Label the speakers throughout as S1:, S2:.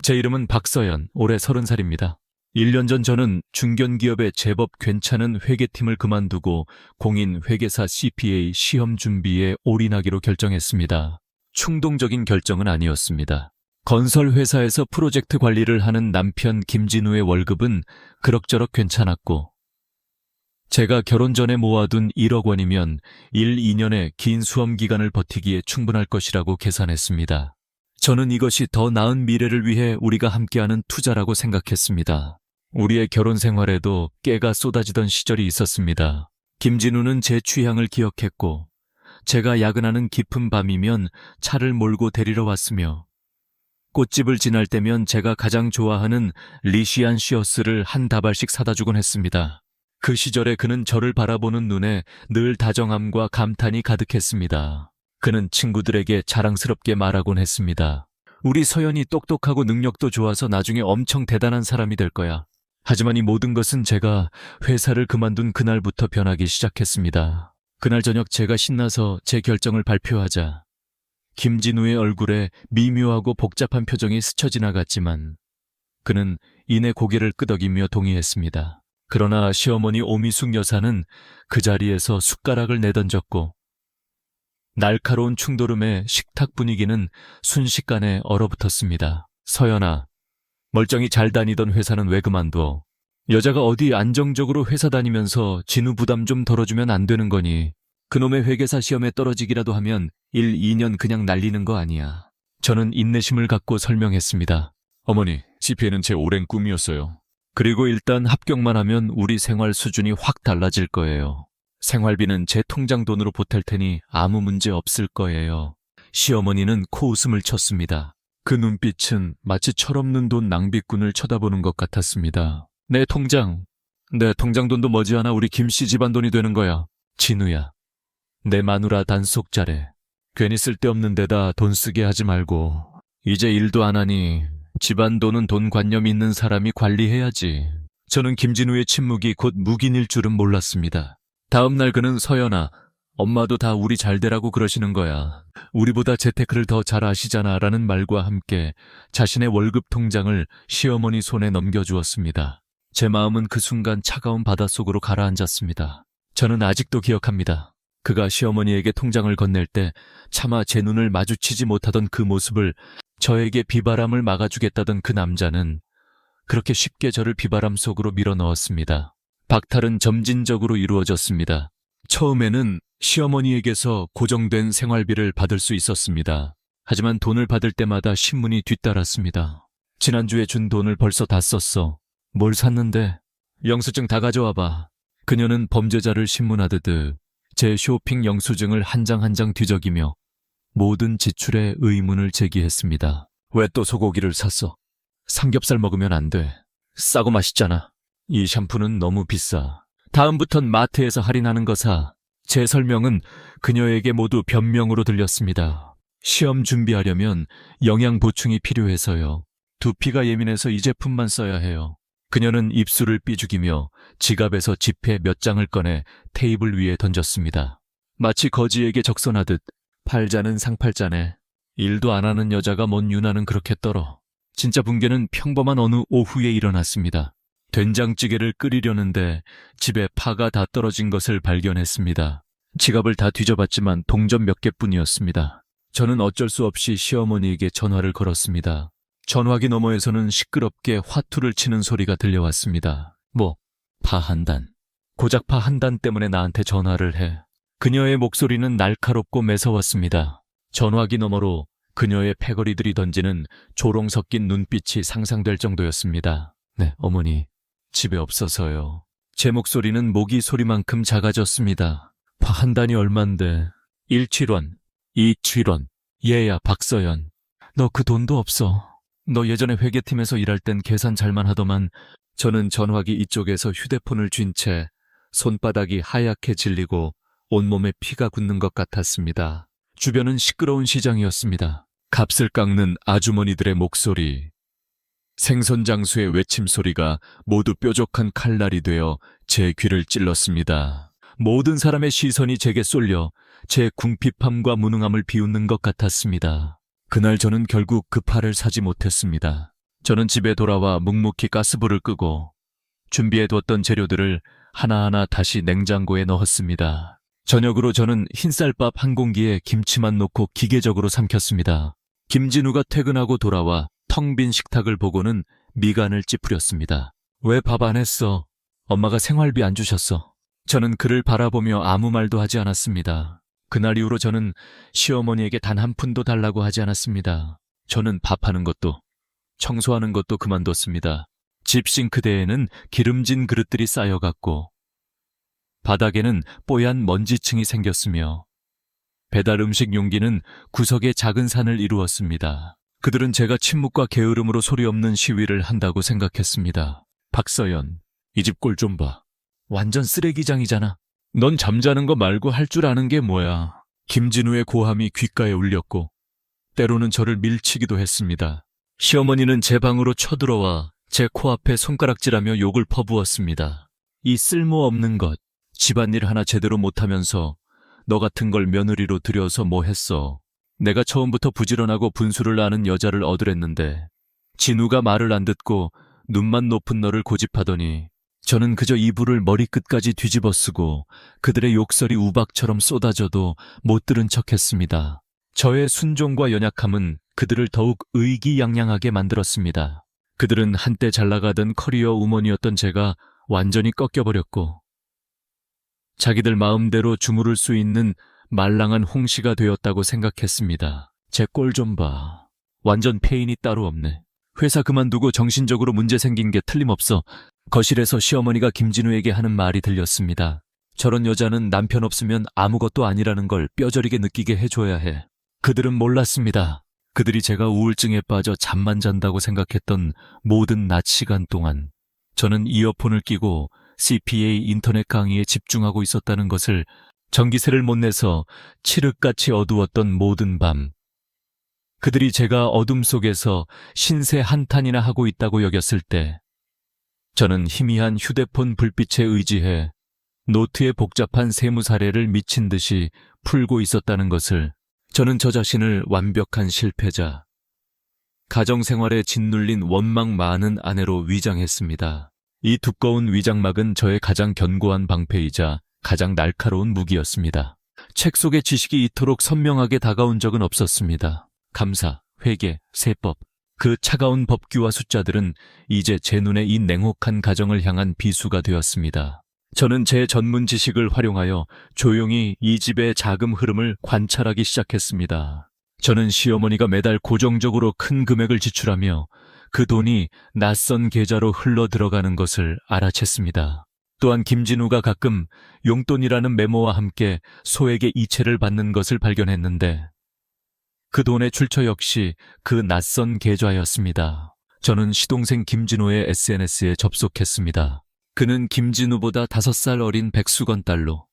S1: 제 이름은 박서연, 올해 30살입니다. 1년 전 저는 중견기업의 제법 괜찮은 회계팀을 그만두고 공인 회계사 CPA 시험 준비에 올인하기로 결정했습니다. 충동적인 결정은 아니었습니다. 건설회사에서 프로젝트 관리를 하는 남편 김진우의 월급은 그럭저럭 괜찮았고, 제가 결혼 전에 모아둔 1억 원이면 1, 2년의 긴 수험 기간을 버티기에 충분할 것이라고 계산했습니다. 저는 이것이 더 나은 미래를 위해 우리가 함께하는 투자라고 생각했습니다. 우리의 결혼 생활에도 깨가 쏟아지던 시절이 있었습니다. 김진우는 제 취향을 기억했고, 제가 야근하는 깊은 밤이면 차를 몰고 데리러 왔으며, 꽃집을 지날 때면 제가 가장 좋아하는 리시안 시어스를 한 다발씩 사다 주곤 했습니다. 그 시절에 그는 저를 바라보는 눈에 늘 다정함과 감탄이 가득했습니다. 그는 친구들에게 자랑스럽게 말하곤 했습니다. 우리 서연이 똑똑하고 능력도 좋아서 나중에 엄청 대단한 사람이 될 거야. 하지만 이 모든 것은 제가 회사를 그만둔 그날부터 변하기 시작했습니다. 그날 저녁 제가 신나서 제 결정을 발표하자 김진우의 얼굴에 미묘하고 복잡한 표정이 스쳐 지나갔지만 그는 이내 고개를 끄덕이며 동의했습니다. 그러나 시어머니 오미숙 여사는 그 자리에서 숟가락을 내던졌고 날카로운 충돌음에 식탁 분위기는 순식간에 얼어붙었습니다. 서연아, 멀쩡히 잘 다니던 회사는 왜 그만둬? 여자가 어디 안정적으로 회사 다니면서 진우 부담 좀 덜어주면 안 되는 거니? 그놈의 회계사 시험에 떨어지기라도 하면 1, 2년 그냥 날리는 거 아니야. 저는 인내심을 갖고 설명했습니다. 어머니, CPA는 제 오랜 꿈이었어요. 그리고 일단 합격만 하면 우리 생활 수준이 확 달라질 거예요. 생활비는 제 통장 돈으로 보탤 테니 아무 문제 없을 거예요. 시어머니는 코웃음을 쳤습니다. 그 눈빛은 마치 철없는 돈 낭비꾼을 쳐다보는 것 같았습니다. 내 통장 돈도 머지않아 우리 김씨 집안 돈이 되는 거야. 진우야, 내 마누라 단속 잘해. 괜히 쓸데없는 데다 돈 쓰게 하지 말고. 이제 일도 안 하니 집안 돈은 돈 관념 있는 사람이 관리해야지. 저는 김진우의 침묵이 곧 묵인일 줄은 몰랐습니다. 다음 날 그는 서연아, 엄마도 다 우리 잘 되라고 그러시는 거야. 우리보다 재테크를 더 잘 아시잖아 라는 말과 함께 자신의 월급 통장을 시어머니 손에 넘겨주었습니다. 제 마음은 그 순간 차가운 바닷속으로 가라앉았습니다. 저는 아직도 기억합니다. 그가 시어머니에게 통장을 건넬 때 차마 제 눈을 마주치지 못하던 그 모습을, 저에게 비바람을 막아주겠다던 그 남자는 그렇게 쉽게 저를 비바람 속으로 밀어넣었습니다. 박탈은 점진적으로 이루어졌습니다. 처음에는 시어머니에게서 고정된 생활비를 받을 수 있었습니다. 하지만 돈을 받을 때마다 신문이 뒤따랐습니다. 지난주에 준 돈을 벌써 다 썼어. 뭘 샀는데? 영수증 다 가져와봐. 그녀는 범죄자를 신문하듯 제 쇼핑 영수증을 한 장 한 장 뒤적이며 모든 지출에 의문을 제기했습니다. 왜 또 소고기를 샀어? 삼겹살 먹으면 안 돼. 싸고 맛있잖아. 이 샴푸는 너무 비싸. 다음부턴 마트에서 할인하는 거 사. 제 설명은 그녀에게 모두 변명으로 들렸습니다. 시험 준비하려면 영양 보충이 필요해서요. 두피가 예민해서 이 제품만 써야 해요. 그녀는 입술을 삐죽이며 지갑에서 지폐 몇 장을 꺼내 테이블 위에 던졌습니다. 마치 거지에게 적선하듯 팔자는 상팔자네. 일도 안 하는 여자가 뭔 유난은 그렇게 떨어. 진짜 붕괴는 평범한 어느 오후에 일어났습니다. 된장찌개를 끓이려는데 집에 파가 다 떨어진 것을 발견했습니다. 지갑을 다 뒤져봤지만 동전 몇 개뿐이었습니다. 저는 어쩔 수 없이 시어머니에게 전화를 걸었습니다. 전화기 너머에서는 시끄럽게 화투를 치는 소리가 들려왔습니다. 파 한 단. 고작 파 한 단 때문에 나한테 전화를 해. 그녀의 목소리는 날카롭고 매서웠습니다. 전화기 너머로 그녀의 패거리들이 던지는 조롱 섞인 눈빛이 상상될 정도였습니다. 네, 어머니. 집에 없어서요. 제 목소리는 모기 소리만큼 작아졌습니다. 파 한 단이 얼만데. 1칠원, 2칠원. 얘야, 박서연. 너 그 돈도 없어. 너 예전에 회계팀에서 일할 땐 계산 잘만 하더만. 저는 전화기 이쪽에서 휴대폰을 쥔 채 손바닥이 하얗게 질리고 온몸에 피가 굳는 것 같았습니다. 주변은 시끄러운 시장이었습니다. 값을 깎는 아주머니들의 목소리, 생선장수의 외침소리가 모두 뾰족한 칼날이 되어 제 귀를 찔렀습니다. 모든 사람의 시선이 제게 쏠려 제 궁핍함과 무능함을 비웃는 것 같았습니다. 그날 저는 결국 그 팔을 사지 못했습니다. 저는 집에 돌아와 묵묵히 가스불을 끄고 준비해두었던 재료들을 하나하나 다시 냉장고에 넣었습니다. 저녁으로 저는 흰쌀밥 한 공기에 김치만 넣고 기계적으로 삼켰습니다. 김진우가 퇴근하고 돌아와 텅 빈 식탁을 보고는 미간을 찌푸렸습니다. 왜 밥 안 했어? 엄마가 생활비 안 주셨어. 저는 그를 바라보며 아무 말도 하지 않았습니다. 그날 이후로 저는 시어머니에게 단 한 푼도 달라고 하지 않았습니다. 저는 밥하는 것도 청소하는 것도 그만뒀습니다. 집 싱크대에는 기름진 그릇들이 쌓여갔고 바닥에는 뽀얀 먼지층이 생겼으며 배달 음식 용기는 구석에 작은 산을 이루었습니다. 그들은 제가 침묵과 게으름으로 소리 없는 시위를 한다고 생각했습니다. 박서연, 이 집 꼴 좀 봐. 완전 쓰레기장이잖아. 넌 잠자는 거 말고 할 줄 아는 게 뭐야. 김진우의 고함이 귓가에 울렸고 때로는 저를 밀치기도 했습니다. 시어머니는 제 방으로 쳐들어와 제 코앞에 손가락질하며 욕을 퍼부었습니다. 이 쓸모없는 것, 집안일 하나 제대로 못하면서 너 같은 걸 며느리로 들여서 뭐 했어. 내가 처음부터 부지런하고 분수를 아는 여자를 얻으랬는데 진우가 말을 안 듣고 눈만 높은 너를 고집하더니 저는 그저 이불을 머리끝까지 뒤집어 쓰고 그들의 욕설이 우박처럼 쏟아져도 못 들은 척했습니다. 저의 순종과 연약함은 그들을 더욱 의기양양하게 만들었습니다. 그들은 한때 잘나가던 커리어 우먼이었던 제가 완전히 꺾여버렸고 자기들 마음대로 주무를 수 있는 말랑한 홍시가 되었다고 생각했습니다. 제 꼴 좀 봐. 완전 페인이 따로 없네. 회사 그만두고 정신적으로 문제 생긴 게 틀림없어. 거실에서 시어머니가 김진우에게 하는 말이 들렸습니다. 저런 여자는 남편 없으면 아무것도 아니라는 걸 뼈저리게 느끼게 해줘야 해. 그들은 몰랐습니다. 그들이 제가 우울증에 빠져 잠만 잔다고 생각했던 모든 낮 시간 동안 저는 이어폰을 끼고 CPA 인터넷 강의에 집중하고 있었다는 것을 전기세를 못 내서 칠흑같이 어두웠던 모든 밤 그들이 제가 어둠 속에서 신세 한탄이나 하고 있다고 여겼을 때 저는 희미한 휴대폰 불빛에 의지해 노트의 복잡한 세무 사례를 미친 듯이 풀고 있었다는 것을 저는 저 자신을 완벽한 실패자, 가정생활에 짓눌린 원망 많은 아내로 위장했습니다. 이 두꺼운 위장막은 저의 가장 견고한 방패이자 가장 날카로운 무기였습니다. 책 속의 지식이 이토록 선명하게 다가온 적은 없었습니다. 감사, 회계, 세법, 그 차가운 법규와 숫자들은 이제 제 눈에 이 냉혹한 가정을 향한 비수가 되었습니다. 저는 제 전문 지식을 활용하여 조용히 이 집의 자금 흐름을 관찰하기 시작했습니다. 저는 시어머니가 매달 고정적으로 큰 금액을 지출하며 그 돈이 낯선 계좌로 흘러 들어가는 것을 알아챘습니다. 또한 김진우가 가끔 용돈이라는 메모와 함께 소액의 이체를 받는 것을 발견했는데 그 돈의 출처 역시 그 낯선 계좌였습니다. 저는 시동생 김진우의 SNS에 접속했습니다. 그는 김진우보다 5살 어린 백수건 딸로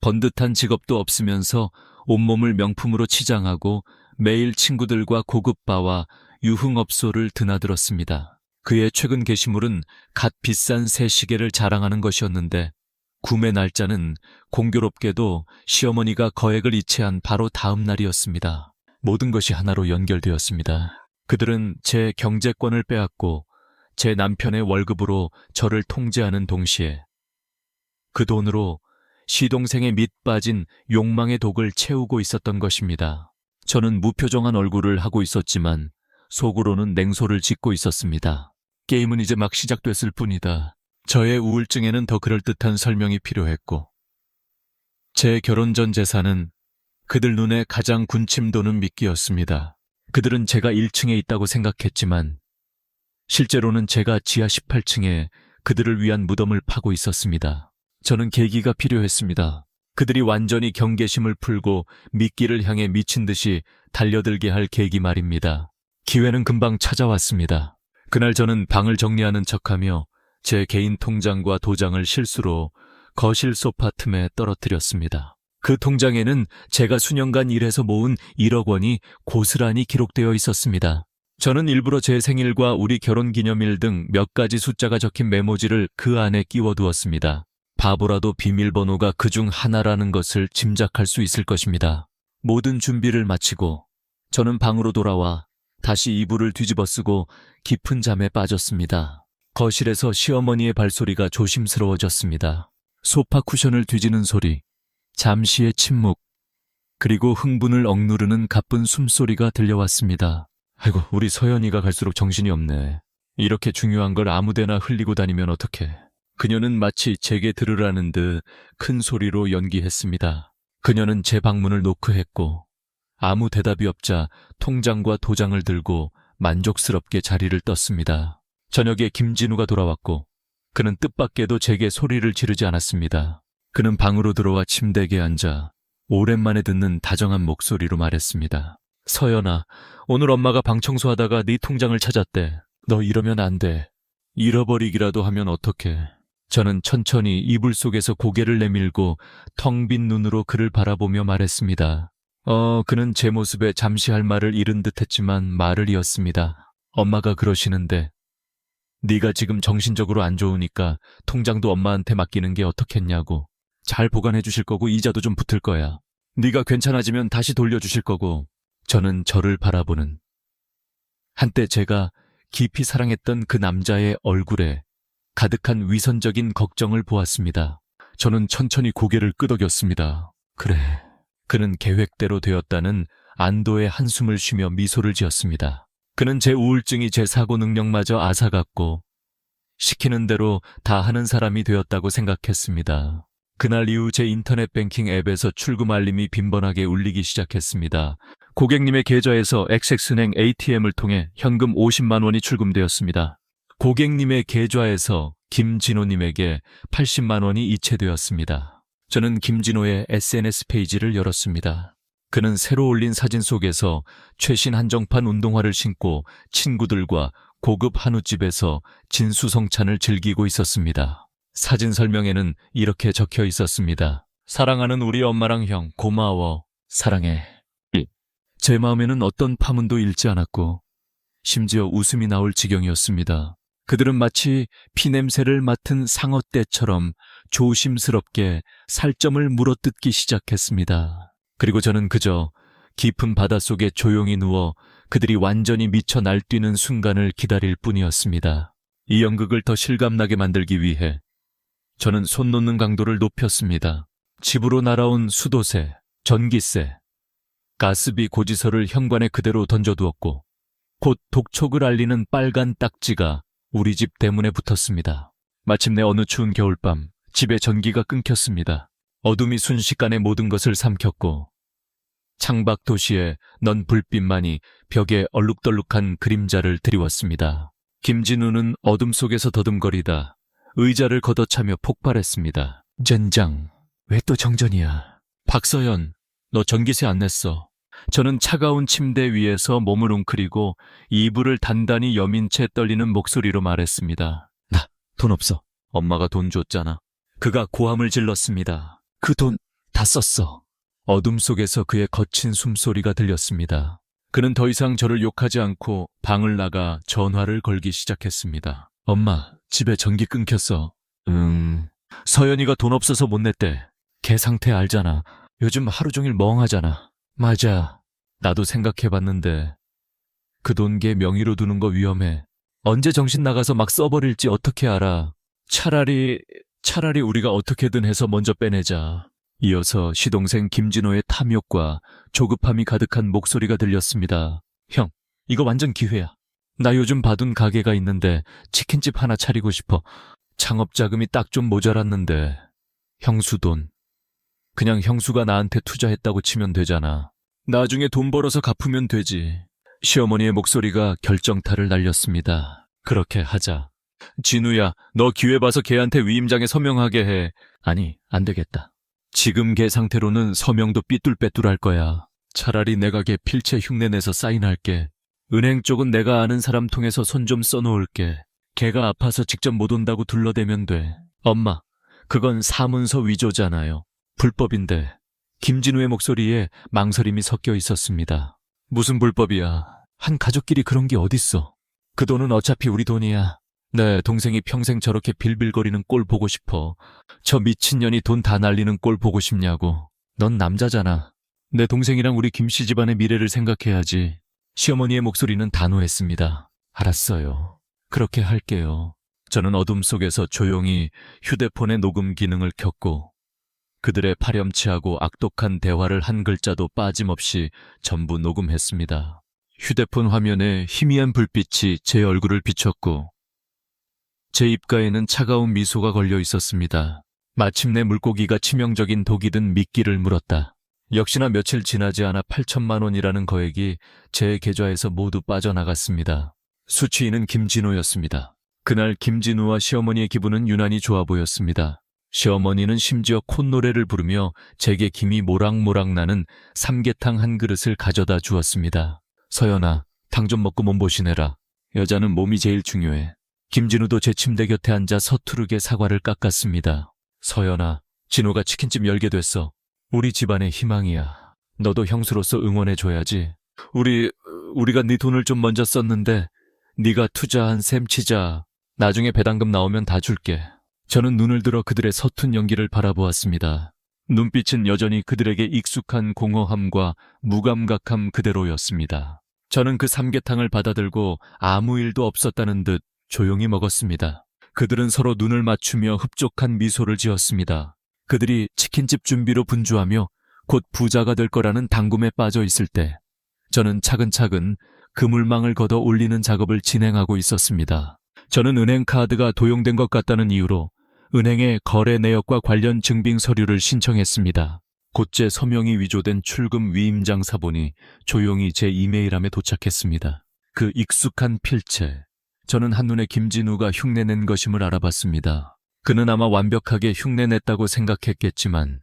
S1: 번듯한 직업도 없으면서 온몸을 명품으로 치장하고 매일 친구들과 고급바와 유흥업소를 드나들었습니다. 그의 최근 게시물은 갓 비싼 새 시계를 자랑하는 것이었는데 구매 날짜는 공교롭게도 시어머니가 거액을 이체한 바로 다음 날이었습니다. 모든 것이 하나로 연결되었습니다. 그들은 제 경제권을 빼앗고 제 남편의 월급으로 저를 통제하는 동시에 그 돈으로 시동생의 밑 빠진 욕망의 독을 채우고 있었던 것입니다. 저는 무표정한 얼굴을 하고 있었지만 속으로는 냉소를 짓고 있었습니다. 게임은 이제 막 시작됐을 뿐이다. 저의 우울증에는 더 그럴듯한 설명이 필요했고 제 결혼 전 재산은 그들 눈에 가장 군침 도는 미끼였습니다. 그들은 제가 1층에 있다고 생각했지만 실제로는 제가 지하 18층에 그들을 위한 무덤을 파고 있었습니다. 저는 계기가 필요했습니다. 그들이 완전히 경계심을 풀고 미끼를 향해 미친 듯이 달려들게 할 계기 말입니다. 기회는 금방 찾아왔습니다. 그날 저는 방을 정리하는 척하며 제 개인 통장과 도장을 실수로 거실 소파 틈에 떨어뜨렸습니다. 그 통장에는 제가 수년간 일해서 모은 1억 원이 고스란히 기록되어 있었습니다. 저는 일부러 제 생일과 우리 결혼기념일 등 몇 가지 숫자가 적힌 메모지를 그 안에 끼워두었습니다. 바보라도 비밀번호가 그중 하나라는 것을 짐작할 수 있을 것입니다. 모든 준비를 마치고 저는 방으로 돌아와 다시 이불을 뒤집어 쓰고 깊은 잠에 빠졌습니다. 거실에서 시어머니의 발소리가 조심스러워졌습니다. 소파 쿠션을 뒤지는 소리, 잠시의 침묵, 그리고 흥분을 억누르는 가쁜 숨소리가 들려왔습니다. 아이고, 우리 서연이가 갈수록 정신이 없네. 이렇게 중요한 걸 아무데나 흘리고 다니면 어떡해. 그녀는 마치 제게 들으라는 듯 큰 소리로 연기했습니다. 그녀는 제 방문을 노크했고 아무 대답이 없자 통장과 도장을 들고 만족스럽게 자리를 떴습니다. 저녁에 김진우가 돌아왔고 그는 뜻밖에도 제게 소리를 지르지 않았습니다. 그는 방으로 들어와 침대에 앉아 오랜만에 듣는 다정한 목소리로 말했습니다. 서연아, 오늘 엄마가 방 청소하다가 네 통장을 찾았대. 너 이러면 안 돼. 잃어버리기라도 하면 어떡해. 저는 천천히 이불 속에서 고개를 내밀고 텅 빈 눈으로 그를 바라보며 말했습니다. 그는 제 모습에 잠시 할 말을 잃은 듯 했지만 말을 이었습니다. 엄마가 그러시는데 네가 지금 정신적으로 안 좋으니까 통장도 엄마한테 맡기는 게 어떻겠냐고. 잘 보관해 주실 거고 이자도 좀 붙을 거야. 네가 괜찮아지면 다시 돌려주실 거고. 저는 저를 바라보는 한때 제가 깊이 사랑했던 그 남자의 얼굴에 가득한 위선적인 걱정을 보았습니다. 저는 천천히 고개를 끄덕였습니다. 그래, 그는 계획대로 되었다는 안도의 한숨을 쉬며 미소를 지었습니다. 그는 제 우울증이 제 사고 능력마저 앗아갔고 시키는 대로 다 하는 사람이 되었다고 생각했습니다. 그날 이후 제 인터넷 뱅킹 앱에서 출금 알림이 빈번하게 울리기 시작했습니다. 고객님의 계좌에서 엑섹스은행 ATM을 통해 현금 50만 원이 출금되었습니다. 고객님의 계좌에서 김진호님에게 80만 원이 이체되었습니다. 저는 김진호의 SNS 페이지를 열었습니다. 그는 새로 올린 사진 속에서 최신 한정판 운동화를 신고 친구들과 고급 한우집에서 진수성찬을 즐기고 있었습니다. 사진 설명에는 이렇게 적혀 있었습니다. 사랑하는 우리 엄마랑 형, 고마워. 사랑해. 제 마음에는 어떤 파문도 잃지 않았고 심지어 웃음이 나올 지경이었습니다. 그들은 마치 피냄새를 맡은 상어떼처럼 조심스럽게 살점을 물어뜯기 시작했습니다. 그리고 저는 그저 깊은 바닷속에 조용히 누워 그들이 완전히 미쳐 날뛰는 순간을 기다릴 뿐이었습니다. 이 연극을 더 실감나게 만들기 위해 저는 손 놓는 강도를 높였습니다. 집으로 날아온 수도세, 전기세, 가스비 고지서를 현관에 그대로 던져두었고 곧 독촉을 알리는 빨간 딱지가 우리 집 대문에 붙었습니다. 마침내 어느 추운 겨울밤 집에 전기가 끊겼습니다. 어둠이 순식간에 모든 것을 삼켰고 창밖 도시에 넌 불빛만이 벽에 얼룩덜룩한 그림자를 드리웠습니다. 김진우는 어둠 속에서 더듬거리다 의자를 걷어차며 폭발했습니다. 젠장, 왜 또 정전이야. 박서연, 너 전기세 안 냈어. 저는 차가운 침대 위에서 몸을 웅크리고 이불을 단단히 여민 채 떨리는 목소리로 말했습니다. 나 돈 없어. 엄마가 돈 줬잖아. 그가 고함을 질렀습니다. 그 돈 다 썼어. 어둠 속에서 그의 거친 숨소리가 들렸습니다. 그는 더 이상 저를 욕하지 않고 방을 나가 전화를 걸기 시작했습니다. 엄마, 집에 전기 끊겼어. 서연이가 돈 없어서 못 냈대. 걔 상태 알잖아. 요즘 하루 종일 멍하잖아. 맞아. 나도 생각해봤는데 그 돈 걔 명의로 두는 거 위험해. 언제 정신 나가서 막 써버릴지 어떻게 알아. 차라리 우리가 어떻게든 해서 먼저 빼내자. 이어서 시동생 김진호의 탐욕과 조급함이 가득한 목소리가 들렸습니다. 형, 이거 완전 기회야. 나 요즘 봐둔 가게가 있는데 치킨집 하나 차리고 싶어. 창업자금이 딱 좀 모자랐는데. 형수 돈. 그냥 형수가 나한테 투자했다고 치면 되잖아. 나중에 돈 벌어서 갚으면 되지. 시어머니의 목소리가 결정타를 날렸습니다. 그렇게 하자. 진우야, 너 기회 봐서 걔한테 위임장에 서명하게 해. 아니, 안 되겠다. 지금 걔 상태로는 서명도 삐뚤빼뚤할 거야. 차라리 내가 걔 필체 흉내내서 사인할게. 은행 쪽은 내가 아는 사람 통해서 손 좀 써놓을게. 걔가 아파서 직접 못 온다고 둘러대면 돼. 엄마, 그건 사문서 위조잖아요. 불법인데. 김진우의 목소리에 망설임이 섞여 있었습니다. 무슨 불법이야. 한 가족끼리 그런 게 어딨어. 그 돈은 어차피 우리 돈이야. 내 동생이 평생 저렇게 빌빌거리는 꼴 보고 싶어. 저 미친년이 돈 다 날리는 꼴 보고 싶냐고. 넌 남자잖아. 내 동생이랑 우리 김씨 집안의 미래를 생각해야지. 시어머니의 목소리는 단호했습니다. 알았어요. 그렇게 할게요. 저는 어둠 속에서 조용히 휴대폰의 녹음 기능을 켰고 그들의 파렴치하고 악독한 대화를 한 글자도 빠짐없이 전부 녹음했습니다. 휴대폰 화면에 희미한 불빛이 제 얼굴을 비췄고 제 입가에는 차가운 미소가 걸려 있었습니다. 마침내 물고기가 치명적인 독이 든 미끼를 물었다. 역시나 며칠 지나지 않아 8천만 원이라는 거액이 제 계좌에서 모두 빠져나갔습니다. 수취인은 김진호였습니다. 그날 김진우와 시어머니의 기분은 유난히 좋아 보였습니다. 시어머니는 심지어 콧노래를 부르며 제게 김이 모락모락 나는 삼계탕 한 그릇을 가져다 주었습니다. 서연아, 탕 좀 먹고 몸보신해라. 여자는 몸이 제일 중요해. 김진우도 제 침대 곁에 앉아 서투르게 사과를 깎았습니다. 서연아, 진호가 치킨집 열게 됐어. 우리 집안의 희망이야. 너도 형수로서 응원해줘야지. 우리가 네 돈을 좀 먼저 썼는데 네가 투자한 셈 치자. 나중에 배당금 나오면 다 줄게. 저는 눈을 들어 그들의 서툰 연기를 바라보았습니다. 눈빛은 여전히 그들에게 익숙한 공허함과 무감각함 그대로였습니다. 저는 그 삼계탕을 받아들고 아무 일도 없었다는 듯 조용히 먹었습니다. 그들은 서로 눈을 맞추며 흡족한 미소를 지었습니다. 그들이 치킨집 준비로 분주하며 곧 부자가 될 거라는 당금에 빠져 있을 때 저는 차근차근 그물망을 걷어 올리는 작업을 진행하고 있었습니다. 저는 은행 카드가 도용된 것 같다는 이유로 은행에 거래 내역과 관련 증빙 서류를 신청했습니다. 곧제 서명이 위조된 출금 위임장 사본이 조용히 제 이메일함에 도착했습니다. 그 익숙한 필체, 저는 한눈에 김진우가 흉내낸 것임을 알아봤습니다. 그는 아마 완벽하게 흉내냈다고 생각했겠지만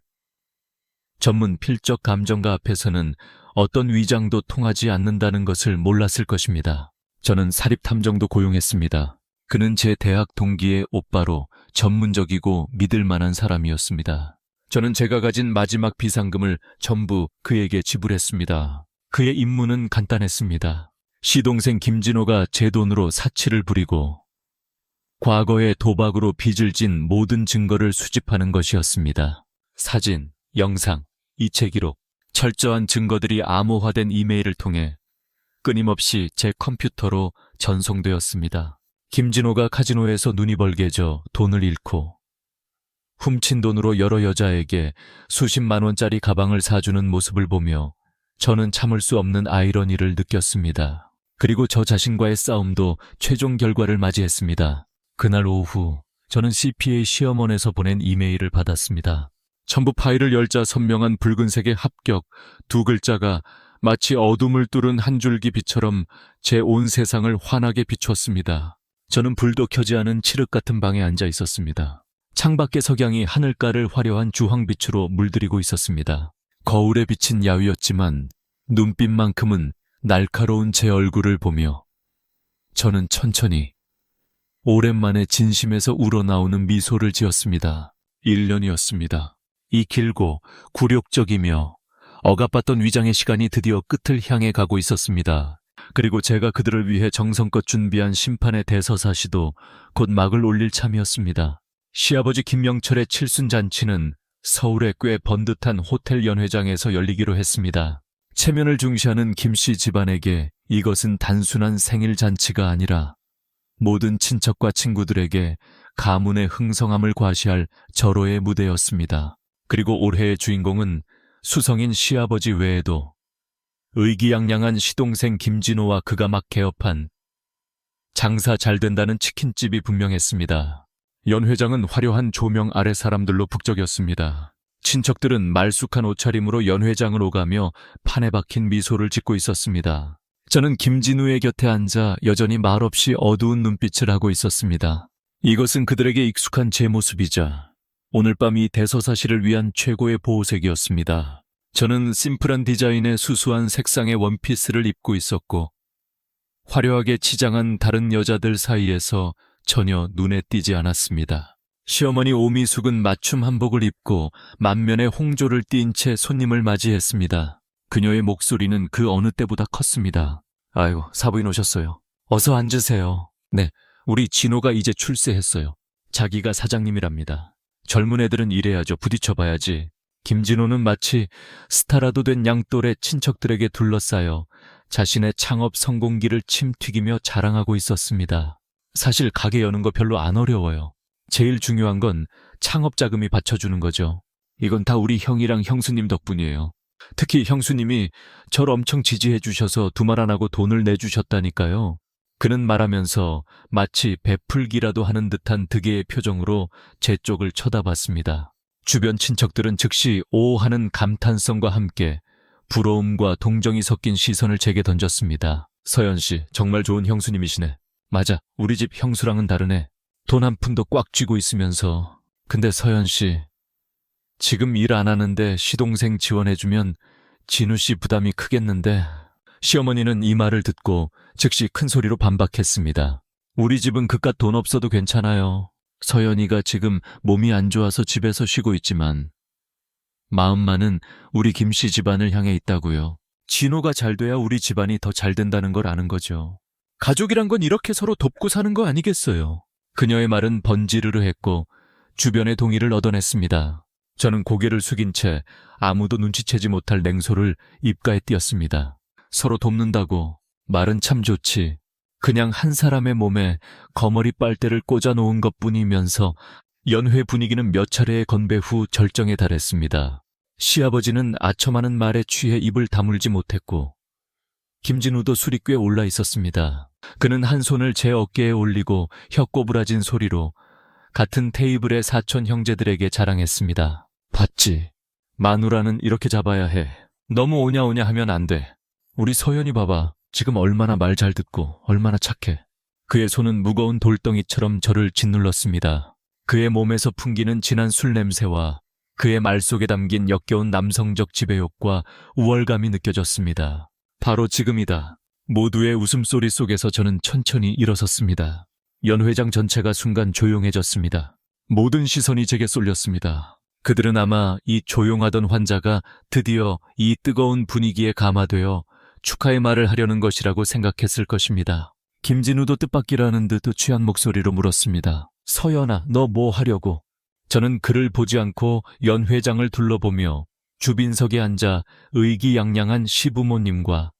S1: 전문 필적 감정가 앞에서는 어떤 위장도 통하지 않는다는 것을 몰랐을 것입니다. 저는 사립탐정도 고용했습니다. 그는 제 대학 동기의 오빠로 전문적이고 믿을 만한 사람이었습니다. 저는 제가 가진 마지막 비상금을 전부 그에게 지불했습니다. 그의 임무는 간단했습니다. 시동생 김진호가 제 돈으로 사치를 부리고 과거의 도박으로 빚을 진 모든 증거를 수집하는 것이었습니다. 사진, 영상, 이체 기록, 철저한 증거들이 암호화된 이메일을 통해 끊임없이 제 컴퓨터로 전송되었습니다. 김진호가 카지노에서 눈이 벌게져 돈을 잃고 훔친 돈으로 여러 여자에게 수십만 원짜리 가방을 사주는 모습을 보며 저는 참을 수 없는 아이러니를 느꼈습니다. 그리고 저 자신과의 싸움도 최종 결과를 맞이했습니다. 그날 오후 저는 CPA 시험원에서 보낸 이메일을 받았습니다. 첨부 파일을 열자 선명한 붉은색의 합격 두 글자가 마치 어둠을 뚫은 한 줄기 빛처럼 제 온 세상을 환하게 비췄습니다. 저는 불도 켜지 않은 칠흑 같은 방에 앉아 있었습니다. 창밖의 석양이 하늘가를 화려한 주황빛으로 물들이고 있었습니다. 거울에 비친 야위였지만 눈빛만큼은 날카로운 제 얼굴을 보며 저는 천천히 오랜만에 진심에서 우러나오는 미소를 지었습니다. 1년이었습니다. 이 길고 굴욕적이며 억압받던 위장의 시간이 드디어 끝을 향해 가고 있었습니다. 그리고 제가 그들을 위해 정성껏 준비한 심판의 대서사시도 곧 막을 올릴 참이었습니다. 시아버지 김명철의 칠순잔치는 서울의 꽤 번듯한 호텔 연회장에서 열리기로 했습니다. 체면을 중시하는 김씨 집안에게 이것은 단순한 생일 잔치가 아니라 모든 친척과 친구들에게 가문의 흥성함을 과시할 절호의 무대였습니다. 그리고 올해의 주인공은 수성인 시아버지 외에도 의기양양한 시동생 김진호와 그가 막 개업한 장사 잘 된다는 치킨집이 분명했습니다. 연회장은 화려한 조명 아래 사람들로 북적였습니다. 친척들은 말쑥한 옷차림으로 연회장을 오가며 판에 박힌 미소를 짓고 있었습니다. 저는 김진우의 곁에 앉아 여전히 말없이 어두운 눈빛을 하고 있었습니다. 이것은 그들에게 익숙한 제 모습이자 오늘 밤 이 대서사시를 위한 최고의 보호색이었습니다. 저는 심플한 디자인의 수수한 색상의 원피스를 입고 있었고 화려하게 치장한 다른 여자들 사이에서 전혀 눈에 띄지 않았습니다. 시어머니 오미숙은 맞춤 한복을 입고 만면에 홍조를 띈 채 손님을 맞이했습니다. 그녀의 목소리는 그 어느 때보다 컸습니다. 아유, 사부인 오셨어요. 어서 앉으세요. 네, 우리 진호가 이제 출세했어요. 자기가 사장님이랍니다. 젊은 애들은 이래야죠. 부딪혀봐야지. 김진호는 마치 스타라도 된 양똘의 친척들에게 둘러싸여 자신의 창업 성공기를 침튀기며 자랑하고 있었습니다. 사실 가게 여는 거 별로 안 어려워요. 제일 중요한 건 창업 자금이 받쳐주는 거죠. 이건 다 우리 형이랑 형수님 덕분이에요. 특히 형수님이 절 엄청 지지해 주셔서 두말 안 하고 돈을 내주셨다니까요. 그는 말하면서 마치 베풀기라도 하는 듯한 득의의 표정으로 제 쪽을 쳐다봤습니다. 주변 친척들은 즉시 오 하는 감탄성과 함께 부러움과 동정이 섞인 시선을 제게 던졌습니다. 서연 씨, 정말 좋은 형수님이시네. 맞아, 우리 집 형수랑은 다르네. 돈 한 푼도 꽉 쥐고 있으면서. 근데 서연 씨, 지금 일 안 하는데 시동생 지원해주면 진우 씨 부담이 크겠는데. 시어머니는 이 말을 듣고 즉시 큰 소리로 반박했습니다. 우리 집은 그깟 돈 없어도 괜찮아요. 서연이가 지금 몸이 안 좋아서 집에서 쉬고 있지만 마음만은 우리 김씨 집안을 향해 있다고요. 진호가 잘 돼야 우리 집안이 더 잘 된다는 걸 아는 거죠. 가족이란 건 이렇게 서로 돕고 사는 거 아니겠어요. 그녀의 말은 번지르르 했고 주변의 동의를 얻어냈습니다. 저는 고개를 숙인 채 아무도 눈치채지 못할 냉소를 입가에 띄었습니다. 서로 돕는다고 말은 참 좋지. 그냥 한 사람의 몸에 거머리 빨대를 꽂아 놓은 것뿐이면서 연회 분위기는 몇 차례의 건배 후 절정에 달했습니다. 시아버지는 아첨하는 말에 취해 입을 다물지 못했고 김진우도 술이 꽤 올라 있었습니다. 그는 한 손을 제 어깨에 올리고 혀 꼬부라진 소리로 같은 테이블의 사촌 형제들에게 자랑했습니다. 봤지? 마누라는 이렇게 잡아야 해. 너무 오냐오냐 하면 안 돼. 우리 서연이 봐봐. 지금 얼마나 말 잘 듣고 얼마나 착해. 그의 손은 무거운 돌덩이처럼 저를 짓눌렀습니다. 그의 몸에서 풍기는 진한 술 냄새와 그의 말 속에 담긴 역겨운 남성적 지배욕과 우월감이 느껴졌습니다. 바로 지금이다. 모두의 웃음소리 속에서 저는 천천히 일어섰습니다. 연회장 전체가 순간 조용해졌습니다. 모든 시선이 제게 쏠렸습니다. 그들은 아마 이 조용하던 환자가 드디어 이 뜨거운 분위기에 감화되어 축하의 말을 하려는 것이라고 생각했을 것입니다. 김진우도 뜻밖이라는 듯 취한 목소리로 물었습니다. 서연아, 너 뭐 하려고? 저는 그를 보지 않고 연 회장을 둘러보며 주빈석에 앉아 의기양양한 시부모님과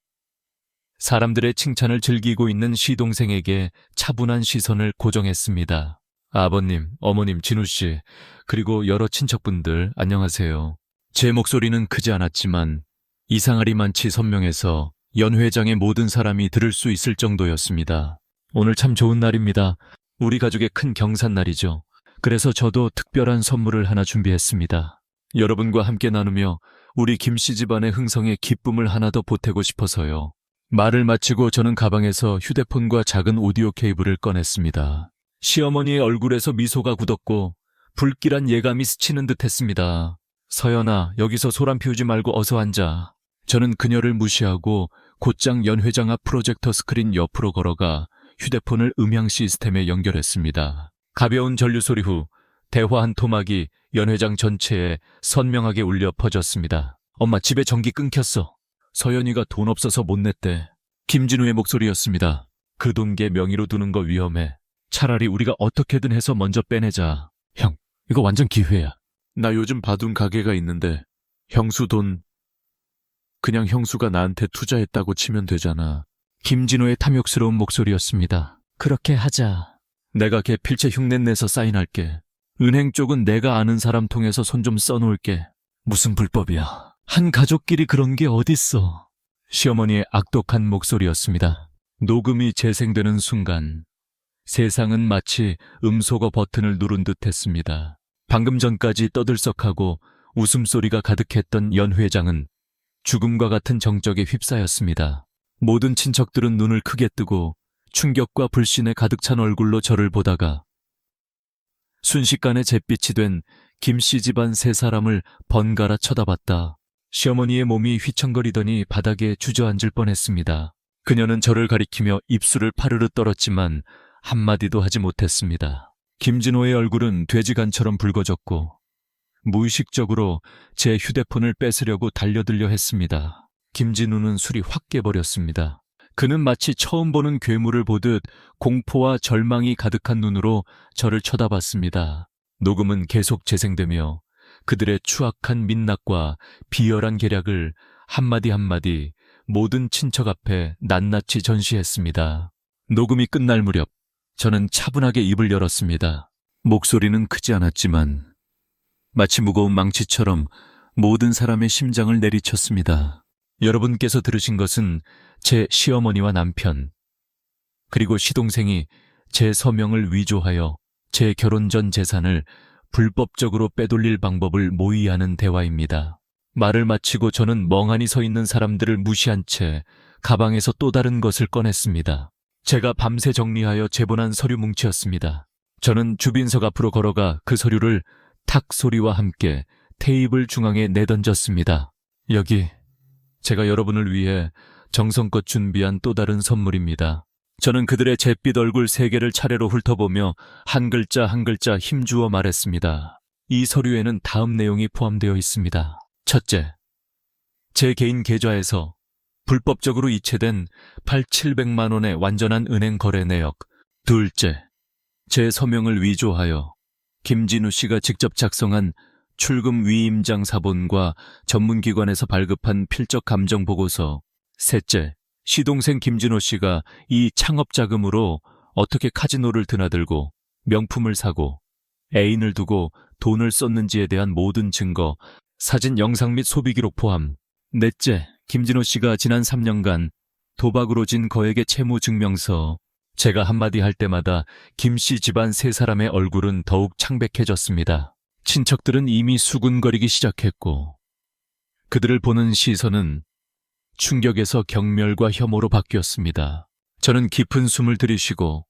S1: 사람들의 칭찬을 즐기고 있는 시동생에게 차분한 시선을 고정했습니다. 아버님, 어머님, 진우씨, 그리고 여러 친척분들 안녕하세요. 제 목소리는 크지 않았지만 이상하리만치 선명해서 연 회장의 모든 사람이 들을 수 있을 정도였습니다. 오늘 참 좋은 날입니다. 우리 가족의 큰 경산날이죠. 그래서 저도 특별한 선물을 하나 준비했습니다. 여러분과 함께 나누며 우리 김씨 집안의 흥성에 기쁨을 하나 더 보태고 싶어서요. 말을 마치고 저는 가방에서 휴대폰과 작은 오디오 케이블을 꺼냈습니다. 시어머니의 얼굴에서 미소가 굳었고 불길한 예감이 스치는 듯 했습니다. 서연아, 여기서 소란 피우지 말고 어서 앉아. 저는 그녀를 무시하고 곧장 연 회장 앞 프로젝터 스크린 옆으로 걸어가 휴대폰을 음향 시스템에 연결했습니다. 가벼운 전류 소리 후 대화 한 토막이 연 회장 전체에 선명하게 울려 퍼졌습니다. 엄마, 집에 전기 끊겼어. 서연이가 돈 없어서 못 냈대. 김진우의 목소리였습니다. 그 돈 걔 명의로 두는 거 위험해. 차라리 우리가 어떻게든 해서 먼저 빼내자. 형, 이거 완전 기회야. 나 요즘 봐둔 가게가 있는데 형수 돈 그냥 형수가 나한테 투자했다고 치면 되잖아. 김진우의 탐욕스러운 목소리였습니다. 그렇게 하자. 내가 걔 필체 흉내 내서 사인할게. 은행 쪽은 내가 아는 사람 통해서 손 좀 써놓을게. 무슨 불법이야. 한 가족끼리 그런 게 어딨어. 시어머니의 악독한 목소리였습니다. 녹음이 재생되는 순간 세상은 마치 음소거 버튼을 누른 듯 했습니다. 방금 전까지 떠들썩하고 웃음소리가 가득했던 연 회장은 죽음과 같은 정적에 휩싸였습니다. 모든 친척들은 눈을 크게 뜨고 충격과 불신에 가득 찬 얼굴로 저를 보다가 순식간에 잿빛이 된 김씨 집안 세 사람을 번갈아 쳐다봤다. 시어머니의 몸이 휘청거리더니 바닥에 주저앉을 뻔했습니다. 그녀는 저를 가리키며 입술을 파르르 떨었지만 한마디도 하지 못했습니다. 김진호의 얼굴은 돼지간처럼 붉어졌고 무의식적으로 제 휴대폰을 뺏으려고 달려들려 했습니다. 김진우는 술이 확 깨버렸습니다. 그는 마치 처음 보는 괴물을 보듯 공포와 절망이 가득한 눈으로 저를 쳐다봤습니다. 녹음은 계속 재생되며 그들의 추악한 민낯과 비열한 계략을 한마디 한마디 모든 친척 앞에 낱낱이 전시했습니다. 녹음이 끝날 무렵 저는 차분하게 입을 열었습니다. 목소리는 크지 않았지만 마치 무거운 망치처럼 모든 사람의 심장을 내리쳤습니다. 여러분께서 들으신 것은 제 시어머니와 남편, 그리고 시동생이 제 서명을 위조하여 제 결혼 전 재산을 불법적으로 빼돌릴 방법을 모의하는 대화입니다. 말을 마치고 저는 멍하니 서 있는 사람들을 무시한 채 가방에서 또 다른 것을 꺼냈습니다. 제가 밤새 정리하여 제본한 서류 뭉치였습니다. 저는 주빈석 앞으로 걸어가 그 서류를 탁 소리와 함께 테이블 중앙에 내던졌습니다. 여기 제가 여러분을 위해 정성껏 준비한 또 다른 선물입니다. 저는 그들의 잿빛 얼굴 3개를 차례로 훑어보며 한 글자 한 글자 힘주어 말했습니다. 이 서류에는 다음 내용이 포함되어 있습니다. 첫째, 제 개인 계좌에서 불법적으로 이체된 700만 원의 완전한 은행 거래 내역. 둘째, 제 서명을 위조하여 김진우 씨가 직접 작성한 출금 위임장 사본과 전문기관에서 발급한 필적 감정 보고서. 셋째, 시동생 김진호 씨가 이 창업 자금으로 어떻게 카지노를 드나들고 명품을 사고 애인을 두고 돈을 썼는지에 대한 모든 증거, 사진, 영상 및 소비 기록 포함. 넷째, 김진호 씨가 지난 3년간 도박으로 진 거액의 채무 증명서. 제가 한마디 할 때마다 김 씨 집안 3사람의 얼굴은 더욱 창백해졌습니다. 친척들은 이미 수군거리기 시작했고 그들을 보는 시선은 충격에서 경멸과 혐오로 바뀌었습니다. 저는 깊은 숨을 들이쉬고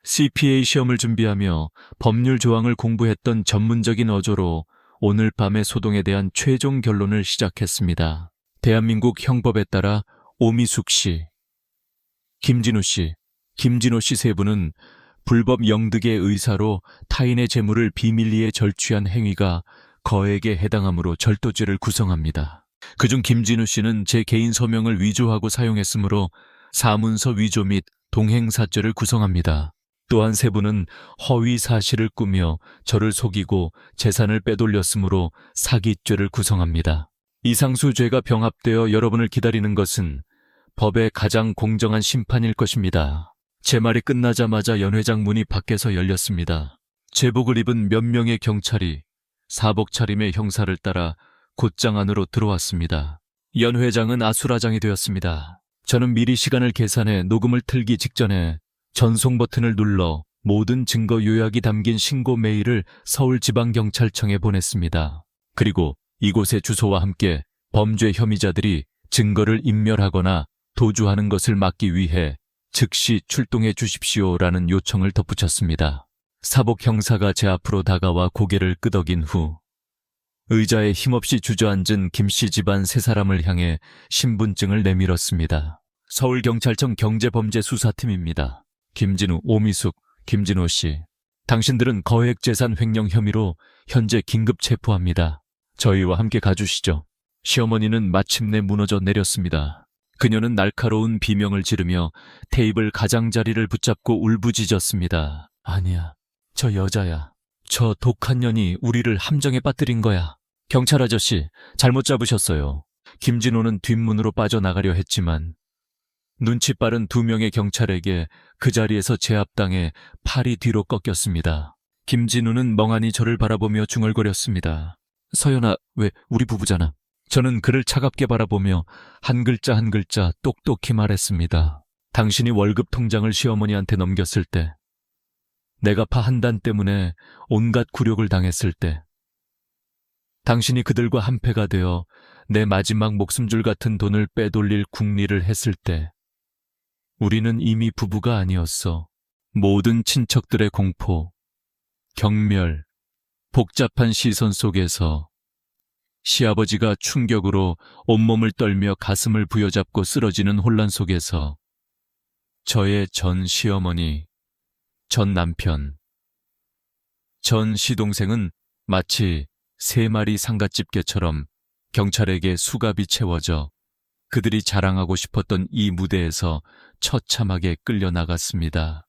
S1: CPA 시험을 준비하며 법률 조항을 공부했던 전문적인 어조로 오늘 밤의 소동에 대한 최종 결론을 시작했습니다. 대한민국 형법에 따라 오미숙 씨, 김진우 씨, 김진호 씨 3분은 불법 영득의 의사로 타인의 재물을 비밀리에 절취한 행위가 거액에 해당하므로 절도죄를 구성합니다. 그중 김진우 씨는 제 개인 서명을 위조하고 사용했으므로 사문서 위조 및 동행사죄를 구성합니다. 또한 3분은 허위 사실을 꾸며 저를 속이고 재산을 빼돌렸으므로 사기죄를 구성합니다. 이상수 죄가 병합되어 여러분을 기다리는 것은 법의 가장 공정한 심판일 것입니다. 제 말이 끝나자마자 연 회장 문이 밖에서 열렸습니다. 제복을 입은 몇 명의 경찰이 사복 차림의 형사를 따라 곧장 안으로 들어왔습니다. 연 회장은 아수라장이 되었습니다. 저는 미리 시간을 계산해 녹음을 틀기 직전에 전송 버튼을 눌러 모든 증거 요약이 담긴 신고 메일을 서울지방경찰청에 보냈습니다. 그리고 이곳의 주소와 함께 범죄 혐의자들이 증거를 인멸하거나 도주하는 것을 막기 위해 즉시 출동해 주십시오라는 요청을 덧붙였습니다. 사복 형사가 제 앞으로 다가와 고개를 끄덕인 후 의자에 힘없이 주저앉은 김씨 집안 3사람을 향해 신분증을 내밀었습니다. 서울경찰청 경제범죄수사팀입니다. 김진우, 오미숙, 김진호 씨. 당신들은 거액재산 횡령 혐의로 현재 긴급 체포합니다. 저희와 함께 가주시죠. 시어머니는 마침내 무너져 내렸습니다. 그녀는 날카로운 비명을 지르며 테이블 가장자리를 붙잡고 울부짖었습니다. 아니야, 저 여자야. 저 독한 년이 우리를 함정에 빠뜨린 거야. 경찰 아저씨, 잘못 잡으셨어요. 김진호는 뒷문으로 빠져나가려 했지만 눈치 빠른 2명의 경찰에게 그 자리에서 제압당해 팔이 뒤로 꺾였습니다. 김진우는 멍하니 저를 바라보며 중얼거렸습니다. 서연아, 왜 우리 부부잖아. 저는 그를 차갑게 바라보며 한 글자 한 글자 똑똑히 말했습니다. 당신이 월급 통장을 시어머니한테 넘겼을 때, 내가 파 한 단 때문에 온갖 굴욕을 당했을 때, 당신이 그들과 한패가 되어 내 마지막 목숨줄 같은 돈을 빼돌릴 궁리를 했을 때, 우리는 이미 부부가 아니었어. 모든 친척들의 공포, 경멸, 복잡한 시선 속에서 시아버지가 충격으로 온몸을 떨며 가슴을 부여잡고 쓰러지는 혼란 속에서 저의 전 시어머니, 전 남편, 전 시동생은 마치 3마리 상갓집게처럼 경찰에게 수갑이 채워져 그들이 자랑하고 싶었던 이 무대에서 처참하게 끌려나갔습니다.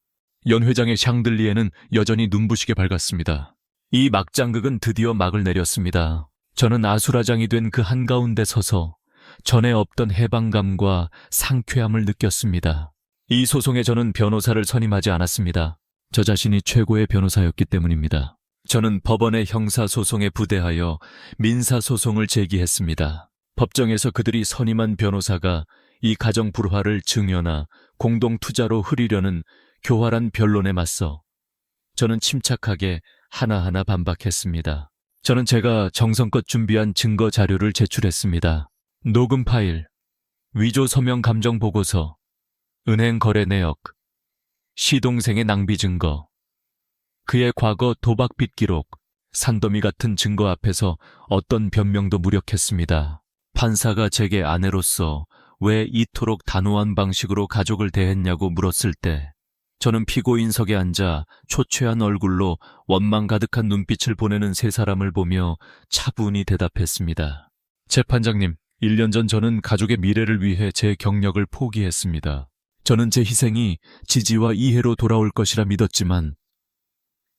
S1: 연 회장의 샹들리에는 여전히 눈부시게 밝았습니다. 이 막장극은 드디어 막을 내렸습니다. 저는 아수라장이 된 그 한가운데 서서 전에 없던 해방감과 상쾌함을 느꼈습니다. 이 소송에 저는 변호사를 선임하지 않았습니다. 저 자신이 최고의 변호사였기 때문입니다. 저는 법원의 형사소송에 부대하여 민사소송을 제기했습니다. 법정에서 그들이 선임한 변호사가 이 가정 불화를 증여나 공동투자로 흐리려는 교활한 변론에 맞서 저는 침착하게 하나하나 반박했습니다. 저는 제가 정성껏 준비한 증거 자료를 제출했습니다. 녹음 파일, 위조 서명 감정 보고서, 은행 거래 내역, 시동생의 낭비 증거, 그의 과거 도박 빚 기록, 산더미 같은 증거 앞에서 어떤 변명도 무력했습니다. 판사가 제게 아내로서 왜 이토록 단호한 방식으로 가족을 대했냐고 물었을 때 저는 피고인석에 앉아 초췌한 얼굴로 원망 가득한 눈빛을 보내는 세 사람을 보며 차분히 대답했습니다. 재판장님, 1년 전 저는 가족의 미래를 위해 제 경력을 포기했습니다. 저는 제 희생이 지지와 이해로 돌아올 것이라 믿었지만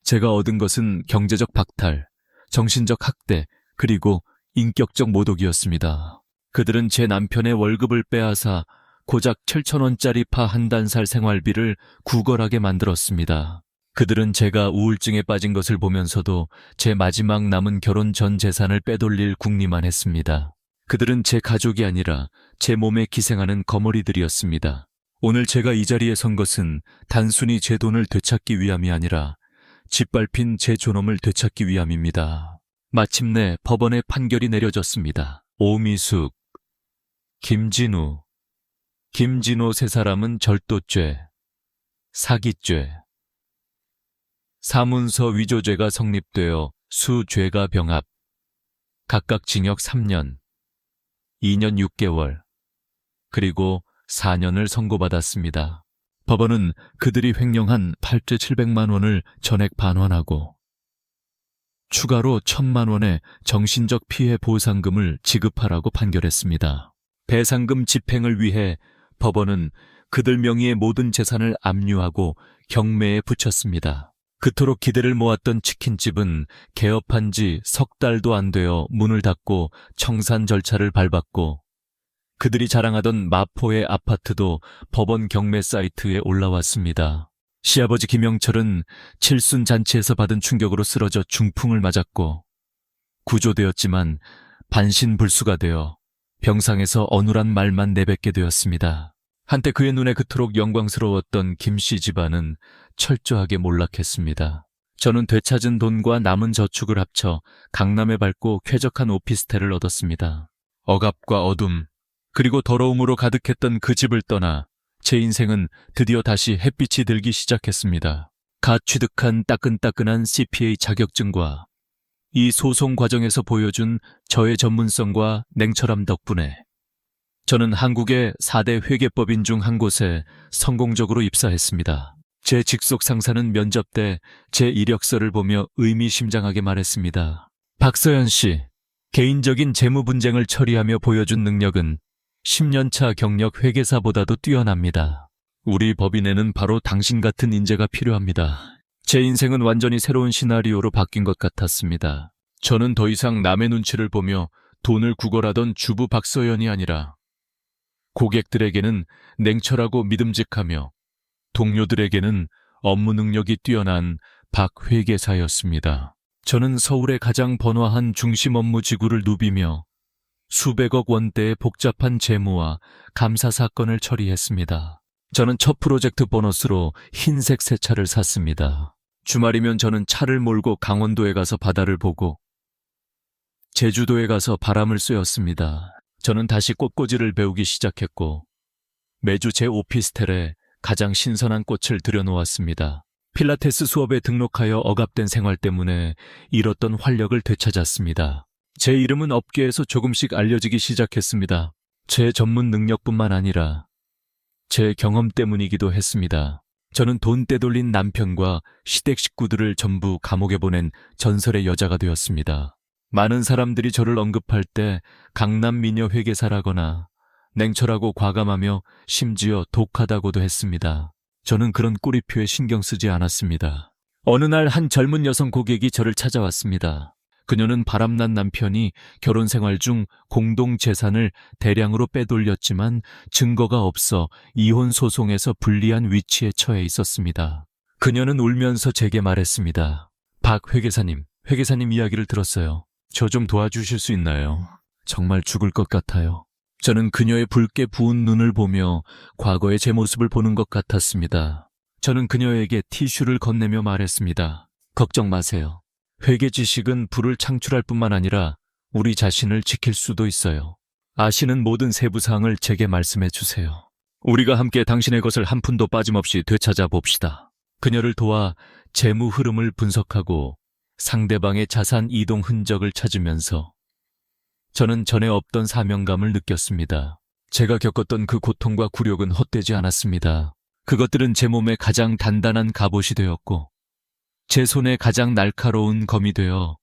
S1: 제가 얻은 것은 경제적 박탈, 정신적 학대, 그리고 인격적 모독이었습니다. 그들은 제 남편의 월급을 빼앗아 고작 7,000원짜리 파 한 단살 생활비를 구걸하게 만들었습니다. 그들은 제가 우울증에 빠진 것을 보면서도 제 마지막 남은 결혼 전 재산을 빼돌릴 궁리만 했습니다. 그들은 제 가족이 아니라 제 몸에 기생하는 거머리들이었습니다. 오늘 제가 이 자리에 선 것은 단순히 제 돈을 되찾기 위함이 아니라 짓밟힌 제 존엄을 되찾기 위함입니다. 마침내 법원의 판결이 내려졌습니다. 오미숙, 김진우 세 사람은 절도죄, 사기죄, 사문서 위조죄가 성립되어 수죄가 병합, 각각 징역 3년, 2년 6개월, 그리고 4년을 선고받았습니다. 법원은 그들이 횡령한 8조 700만 원을 전액 반환하고 추가로 1,000만 원의 정신적 피해 보상금을 지급하라고 판결했습니다. 배상금 집행을 위해 법원은 그들 명의의 모든 재산을 압류하고 경매에 붙였습니다. 그토록 기대를 모았던 치킨집은 개업한 지 석 달도 안 되어 문을 닫고 청산 절차를 밟았고 그들이 자랑하던 마포의 아파트도 법원 경매 사이트에 올라왔습니다. 시아버지 김영철은 칠순 잔치에서 받은 충격으로 쓰러져 중풍을 맞았고 구조되었지만 반신불수가 되어 병상에서 어눌한 말만 내뱉게 되었습니다. 한때 그의 눈에 그토록 영광스러웠던 김씨 집안은 철저하게 몰락했습니다. 저는 되찾은 돈과 남은 저축을 합쳐 강남에 밝고 쾌적한 오피스텔을 얻었습니다. 억압과 어둠, 그리고 더러움으로 가득했던 그 집을 떠나 제 인생은 드디어 다시 햇빛이 들기 시작했습니다. 갓 취득한 따끈따끈한 CPA 자격증과 이 소송 과정에서 보여준 저의 전문성과 냉철함 덕분에 저는 한국의 4대 회계법인 중 한 곳에 성공적으로 입사했습니다. 제 직속 상사는 면접 때 제 이력서를 보며 의미심장하게 말했습니다. 박서연 씨, 개인적인 재무 분쟁을 처리하며 보여준 능력은 10년차 경력 회계사보다도 뛰어납니다. 우리 법인에는 바로 당신 같은 인재가 필요합니다. 제 인생은 완전히 새로운 시나리오로 바뀐 것 같았습니다. 저는 더 이상 남의 눈치를 보며 돈을 구걸하던 주부 박서연이 아니라 고객들에게는 냉철하고 믿음직하며 동료들에게는 업무 능력이 뛰어난 박 회계사였습니다. 저는 서울의 가장 번화한 중심 업무 지구를 누비며 수백억 원대의 복잡한 재무와 감사 사건을 처리했습니다. 저는 첫 프로젝트 보너스로 흰색 새 차를 샀습니다. 주말이면 저는 차를 몰고 강원도에 가서 바다를 보고 제주도에 가서 바람을 쐬었습니다. 저는 다시 꽃꽂이를 배우기 시작했고 매주 제 오피스텔에 가장 신선한 꽃을 들여놓았습니다. 필라테스 수업에 등록하여 억압된 생활 때문에 잃었던 활력을 되찾았습니다. 제 이름은 업계에서 조금씩 알려지기 시작했습니다. 제 전문 능력뿐만 아니라 제 경험 때문이기도 했습니다. 저는 돈 떼돌린 남편과 시댁 식구들을 전부 감옥에 보낸 전설의 여자가 되었습니다. 많은 사람들이 저를 언급할 때 강남 미녀 회계사라거나 냉철하고 과감하며 심지어 독하다고도 했습니다. 저는 그런 꼬리표에 신경 쓰지 않았습니다. 어느 날 한 젊은 여성 고객이 저를 찾아왔습니다. 그녀는 바람난 남편이 결혼 생활 중 공동 재산을 대량으로 빼돌렸지만 증거가 없어 이혼 소송에서 불리한 위치에 처해 있었습니다. 그녀는 울면서 제게 말했습니다. 박 회계사님, 회계사님 이야기를 들었어요. 저 좀 도와주실 수 있나요? 정말 죽을 것 같아요. 저는 그녀의 붉게 부은 눈을 보며 과거의 제 모습을 보는 것 같았습니다. 저는 그녀에게 티슈를 건네며 말했습니다. 걱정 마세요. 회계 지식은 부를 창출할 뿐만 아니라 우리 자신을 지킬 수도 있어요. 아시는 모든 세부사항을 제게 말씀해 주세요. 우리가 함께 당신의 것을 한 푼도 빠짐없이 되찾아 봅시다. 그녀를 도와 재무 흐름을 분석하고 상대방의 자산 이동 흔적을 찾으면서 저는 전에 없던 사명감을 느꼈습니다. 제가 겪었던 그 고통과 굴욕은 헛되지 않았습니다. 그것들은 제 몸에 가장 단단한 갑옷이 되었고 제 손에 가장 날카로운 검이 되어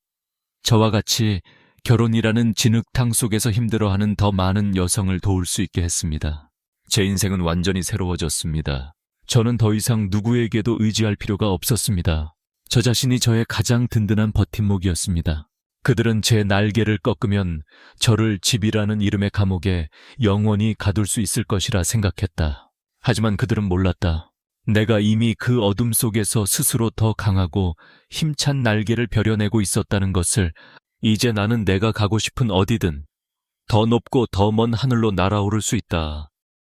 S1: 저와 같이 결혼이라는 진흙탕 속에서 힘들어하는 더 많은 여성을 도울 수 있게 했습니다. 제 인생은 완전히 새로워졌습니다. 저는 더 이상 누구에게도 의지할 필요가 없었습니다. 저 자신이 저의 가장 든든한 버팀목이었습니다. 그들은 제 날개를 꺾으면 저를 집이라는 이름의 감옥에 영원히 가둘 수 있을 것이라 생각했다. 하지만 그들은 몰랐다. 내가 이미 그 어둠 속에서 스스로 더 강하고 힘찬 날개를 벼려내고 있었다는 것을. 이제 나는 내가 가고 싶은 어디든 더 높고 더 먼 하늘로 날아오를 수 있다.